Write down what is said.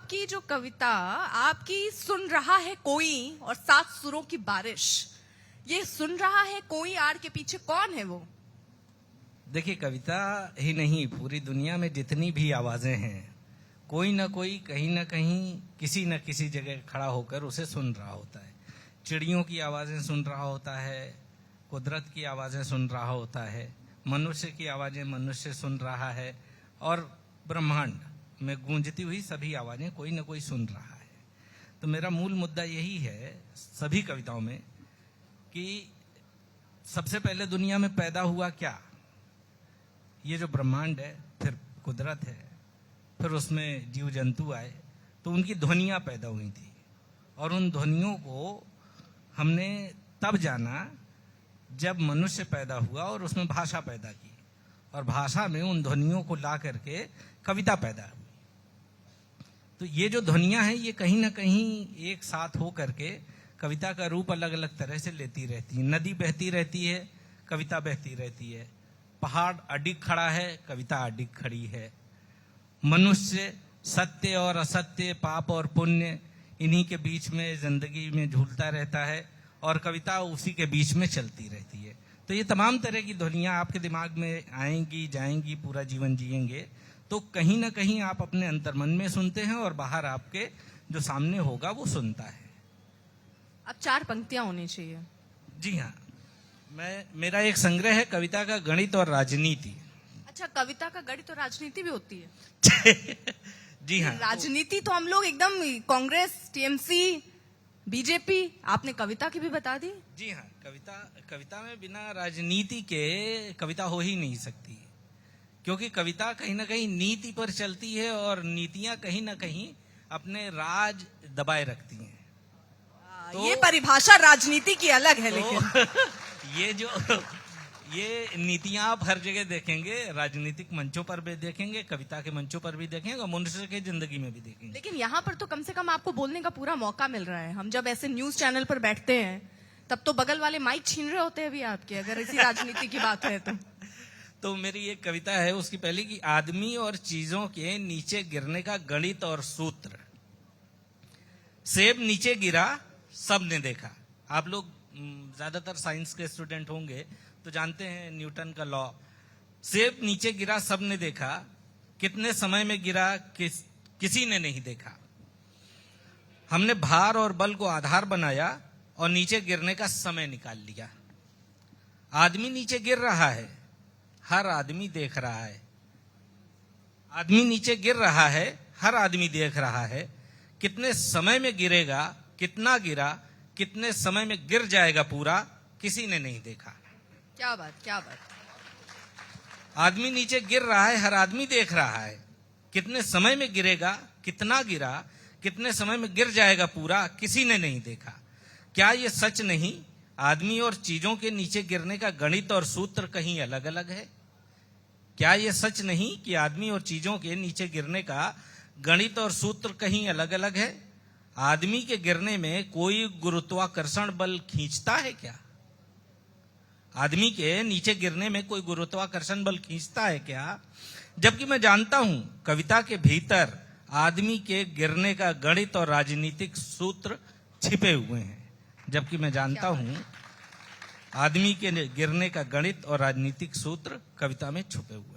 आपकी जो कविता, आपकी सुन रहा है कोई और 7 सुरों की बारिश, ये सुन रहा है कोई आड़ के पीछे कौन है वो? देखिए, कविता ही नहीं, पूरी दुनिया में जितनी भी आवाजें हैं, कोई ना कोई कहीं ना कहीं किसी न किसी जगह खड़ा होकर उसे सुन रहा होता है। चिड़ियों की आवाजें सुन रहा होता है, कुदरत की आवाजें सुन रहा होता है, मनुष्य की आवाजें मनुष्य सुन रहा है, और ब्रह्मांड में गूंजती हुई सभी आवाजें कोई ना कोई सुन रहा है। तो मेरा मूल मुद्दा यही है सभी कविताओं में कि सबसे पहले दुनिया में पैदा हुआ क्या? ये जो ब्रह्मांड है, फिर कुदरत है, फिर उसमें जीव जंतु आए, तो उनकी ध्वनियां पैदा हुई थी, और उन ध्वनियों को हमने तब जाना जब मनुष्य पैदा हुआ और उसमें भाषा पैदा की, और भाषा में उन ध्वनियों को ला करके कविता पैदा हुई। तो ये जो ध्वनियां हैं, ये कहीं ना कहीं एक साथ हो करके कविता का रूप अलग अलग तरह से लेती रहती है। नदी बहती रहती है, कविता बहती रहती है। पहाड़ अडिग खड़ा है, कविता अडिग खड़ी है। मनुष्य सत्य और असत्य, पाप और पुण्य, इन्हीं के बीच में जिंदगी में झूलता रहता है, और कविता उसी के बीच में चलती रहती है। तो ये तमाम तरह की ध्वनियां आपके दिमाग में आएंगी जाएंगी, पूरा जीवन जिएंगे, तो कहीं ना कहीं आप अपने अंतर्मन में सुनते हैं, और बाहर आपके जो सामने होगा वो सुनता है। अब 4 पंक्तियां होनी चाहिए। जी हाँ, मेरा एक संग्रह है कविता का गणित और राजनीति। अच्छा, कविता का गणित और राजनीति भी होती है? जी हाँ। राजनीति तो हम लोग एकदम कांग्रेस, टीएमसी, बीजेपी, आपने कविता की भी बता दी। जी हाँ, कविता में बिना राजनीति के कविता हो ही नहीं सकती, क्योंकि कविता कहीं ना कहीं नीति पर चलती है, और नीतियां कहीं ना कहीं अपने राज दबाए रखती हैं। तो ये परिभाषा राजनीति की अलग है, लेकिन ये नीतियां आप हर जगह देखेंगे, राजनीतिक मंचों पर भी देखेंगे, कविता के मंचों पर भी देखेंगे, और मनुष्य की जिंदगी में भी देखेंगे। लेकिन यहाँ पर तो कम से कम आपको बोलने का पूरा मौका मिल रहा है। हम जब ऐसे न्यूज चैनल पर बैठते हैं, तब तो बगल वाले माइक छीन रहे होते हैं भी आपके, अगर इसी राजनीति की बात है तो मेरी एक कविता है, उसकी पहली की आदमी और चीजों के नीचे गिरने का गणित और सूत्र। सेब नीचे गिरा, सबने देखा। आप लोग ज्यादातर साइंस के स्टूडेंट होंगे तो जानते हैं न्यूटन का लॉ। सेब नीचे गिरा, सबने देखा, कितने समय में गिरा किसी ने नहीं देखा। हमने भार और बल को आधार बनाया और नीचे गिरने का समय निकाल लिया। आदमी नीचे गिर रहा है, हर आदमी देख रहा है। आदमी नीचे गिर रहा है, हर आदमी देख रहा है। कितने समय में गिरेगा, कितना गिरा, कितने समय में गिर जाएगा पूरा, किसी ने नहीं देखा। क्या बात, क्या बात। आदमी नीचे गिर रहा है, हर आदमी देख रहा है। कितने समय में गिरेगा, कितना गिरा, कितने समय में गिर जाएगा पूरा, किसी ने नहीं देखा। क्या ये सच नहीं, आदमी और चीजों के नीचे गिरने का गणित और सूत्र कहीं अलग अलग है? क्या ये सच नहीं कि आदमी और चीजों के नीचे गिरने का गणित और सूत्र कहीं अलग अलग है? आदमी के गिरने में कोई गुरुत्वाकर्षण बल खींचता है क्या? आदमी के नीचे गिरने में कोई गुरुत्वाकर्षण बल खींचता है क्या? जबकि मैं जानता हूं कविता के भीतर आदमी के गिरने का गणित और राजनीतिक सूत्र छिपे हुए हैं। जबकि मैं जानता हूं आदमी के गिरने का गणित और राजनीतिक सूत्र कविता में छुपे हुए हैं।